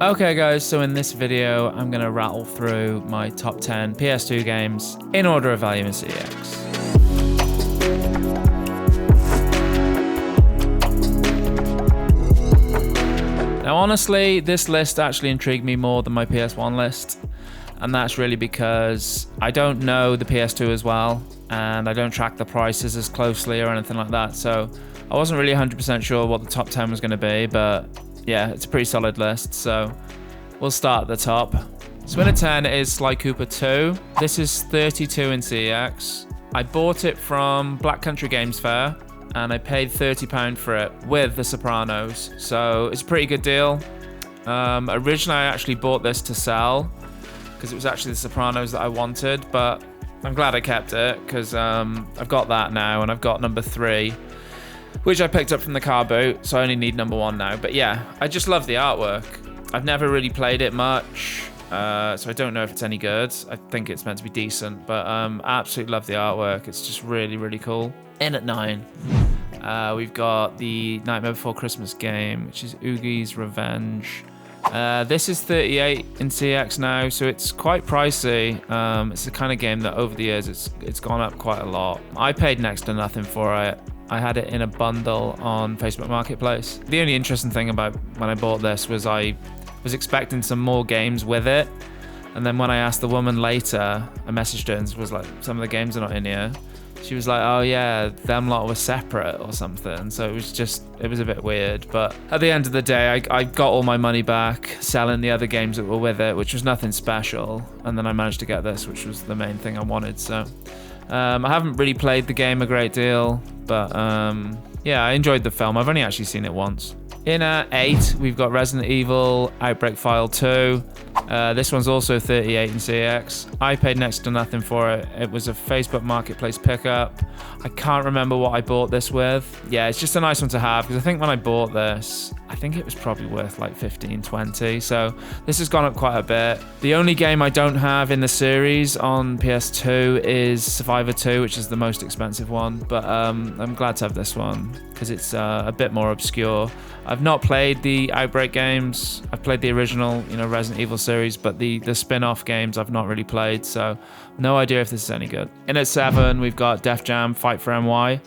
Okay guys, so in this video, I'm going to rattle through my top 10 PS2 games in order of value in CEX. Now honestly, this list actually intrigued me more than my PS1 list, and that's really because I don't know the PS2 as well, and I don't track the prices as closely or anything like that, so I wasn't really 100% sure what the top 10 was going to be, but yeah, it's a pretty solid list, so we'll start at the top. So in at 10 is Sly Cooper 2. This is 32 in CEX. I bought it from Black Country Games Fair, and I paid £30 for it with The Sopranos, so it's a pretty good deal. Originally, I actually bought this to sell, because it was actually The Sopranos that I wanted, but I'm glad I kept it, because I've got that now, and I've got number 3. Which I picked up from the car boot, so I only need number 1 now. But yeah, I just love the artwork. I've never really played it much, so I don't know if it's any good. I think it's meant to be decent, but I absolutely love the artwork. It's just really, really cool. In at 9, we've got the Nightmare Before Christmas game, which is Oogie's Revenge. This is 38 in CX now, so it's quite pricey. It's the kind of game that over the years it's gone up quite a lot. I paid next to nothing for it. I had it in a bundle on Facebook Marketplace. The only interesting thing about when I bought this was I was expecting some more games with it. And then when I asked the woman later, I messaged her and was like, some of the games are not in here. She was like, oh yeah, them lot were separate or something. So it was a bit weird. But at the end of the day, I got all my money back selling the other games that were with it, which was nothing special. And then I managed to get this, which was the main thing I wanted. So I haven't really played the game a great deal, but yeah, I enjoyed the film. I've only actually seen it once. In at 8, we've got Resident Evil Outbreak File 2. This one's also 38 in CX. I paid next to nothing for it. It was a Facebook Marketplace pickup. I can't remember what I bought this with. Yeah, it's just a nice one to have, because I think when I bought this, I think it was probably worth like 15, 20. So this has gone up quite a bit. The only game I don't have in the series on PS2 is Survivor 2, which is the most expensive one. But I'm glad to have this one, because it's a bit more obscure. I've not played the Outbreak games. I've played the original, Resident Evil series, but the spin-off games I've not really played, so no idea if this is any good. In at 7, we've got Def Jam Fight for NY.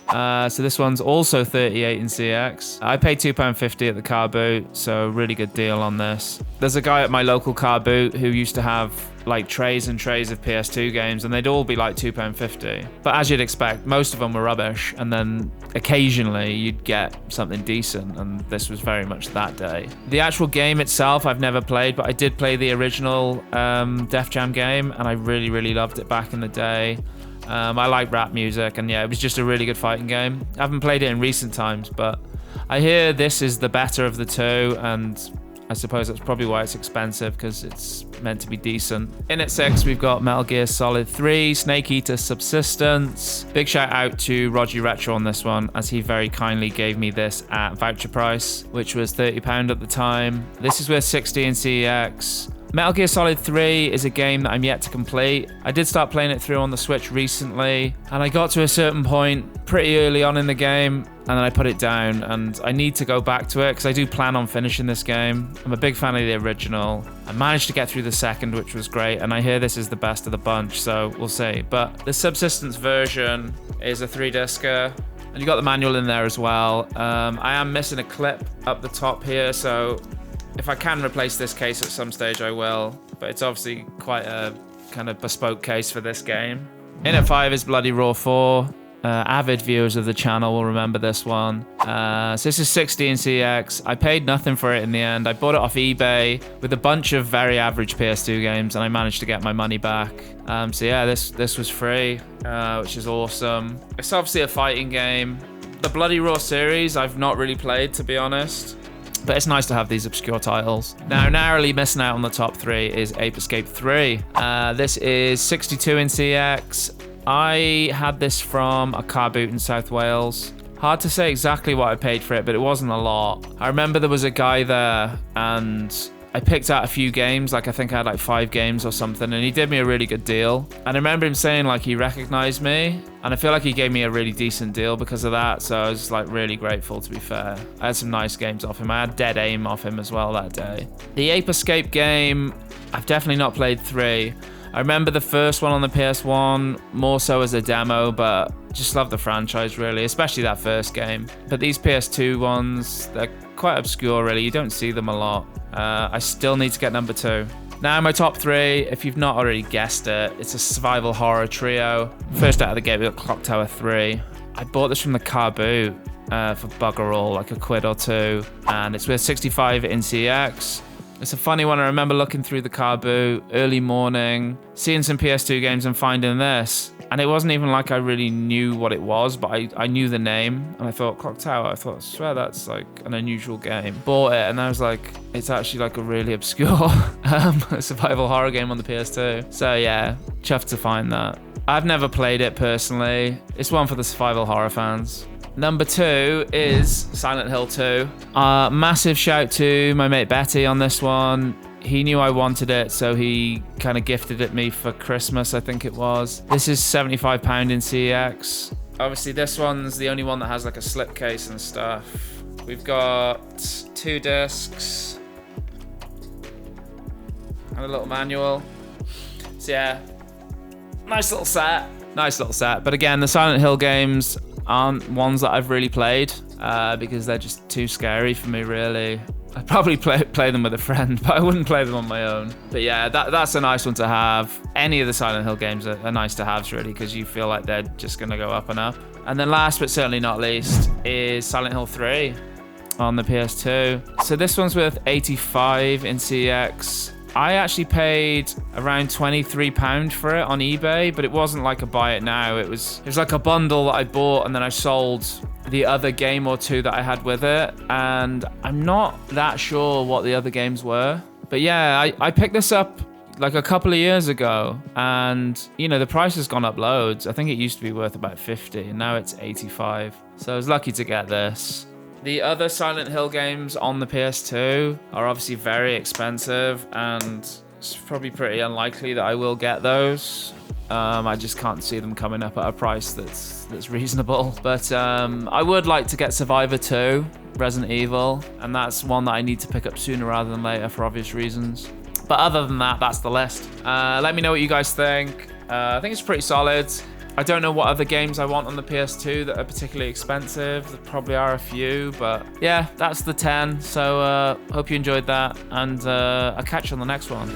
So this one's also 38 in CX. I paid £2.50 at the car boot, so really good deal on this. There's a guy at my local car boot who used to have like trays and trays of PS2 games, and they'd all be like £2.50. But as you'd expect, most of them were rubbish, and then occasionally you'd get something decent, and this was very much that day. The actual game itself I've never played, but I did play the original Def Jam game, and I really, really loved it back in the day. I like rap music, and yeah, it was just a really good fighting game. I haven't played it in recent times, but I hear this is the better of the two, and I suppose that's probably why it's expensive, because it's meant to be decent. In at 6, we've got Metal Gear Solid 3, Snake Eater Subsistence. Big shout out to Roger Retro on this one, as he very kindly gave me this at voucher price, which was £30 at the time. This is worth 60 in CEX. Metal Gear Solid 3 is a game that I'm yet to complete. I did start playing it through on the Switch recently, and I got to a certain point pretty early on in the game, and then I put it down, and I need to go back to it, because I do plan on finishing this game. I'm a big fan of the original. I managed to get through the second, which was great, and I hear this is the best of the bunch, so we'll see. But the Subsistence version is a 3-discer, and you got the manual in there as well. I am missing a clip up the top here, so if I can replace this case at some stage, I will. But it's obviously quite a kind of bespoke case for this game. In at 5 is Bloody Roar 4. Avid viewers of the channel will remember this one. So this is 60 in CX. I paid nothing for it in the end. I bought it off eBay with a bunch of very average PS2 games, and I managed to get my money back. So yeah, this was free, which is awesome. It's obviously a fighting game. The Bloody Roar series I've not really played, to be honest, but it's nice to have these obscure titles. Now, narrowly missing out on the top 3 is Ape Escape 3. This is 62 in CX. I had this from a car boot in South Wales. Hard to say exactly what I paid for it, but it wasn't a lot. I remember there was a guy there, and I picked out a few games, like I think I had like 5 games or something, and he did me a really good deal. And I remember him saying like he recognized me, and I feel like he gave me a really decent deal because of that, so I was like really grateful, to be fair. I had some nice games off him. I had Dead Aim off him as well that day. The Ape Escape game, I've definitely not played 3. I remember the first one on the PS1 more so as a demo, but just love the franchise really, especially that first game. But these PS2 ones, they're quite obscure really, you don't see them a lot. I still need to get number 2. Now my top 3, if you've not already guessed it, it's a survival horror trio. First out of the gate we got Clock Tower 3. I bought this from the car boot for bugger all, like £1 or £2, and it's worth 65 in CEX. It's a funny one. I remember looking through the car boot early morning, seeing some PS2 games and finding this. And it wasn't even like I really knew what it was, but I knew the name. And I thought, Clock Tower, I thought, I swear that's like an unusual game. Bought it and I was like, it's actually like a really obscure survival horror game on the PS2. So yeah, chuffed to find that. I've never played it personally. It's one for the survival horror fans. Number 2 is Silent Hill 2. Massive shout to my mate Betty on this one. He knew I wanted it, so he kind of gifted it me for Christmas, I think it was. This is £75 in CEX. Obviously, this one's the only one that has like a slipcase and stuff. We've got 2 discs and a little manual. So yeah, nice little set. Nice little set. But again, the Silent Hill games aren't ones that I've really played because they're just too scary for me, really. I'd probably play them with a friend, but I wouldn't play them on my own. But yeah, that's a nice one to have. Any of the Silent Hill games are nice to have, really, because you feel like they're just going to go up and up. And then last but certainly not least is Silent Hill 3 on the PS2. So this one's worth 85 in CEX. I actually paid around £23 for it on eBay, but it wasn't like a buy it now. It was like a bundle that I bought and then I sold the other game or 2 that I had with it. And I'm not that sure what the other games were. But yeah, I picked this up like a couple of years ago and, you know, the price has gone up loads. I think it used to be worth about 50 and now it's 85. So I was lucky to get this. The other Silent Hill games on the PS2 are obviously very expensive and it's probably pretty unlikely that I will get those. I just can't see them coming up at a price that's reasonable. But I would like to get Survivor 2, Resident Evil, and that's one that I need to pick up sooner rather than later for obvious reasons. But other than that, that's the list. Let me know what you guys think. I think it's pretty solid. I don't know what other games I want on the PS2 that are particularly expensive. There probably are a few, but yeah, that's the 10. So hope you enjoyed that, and I'll catch you on the next one.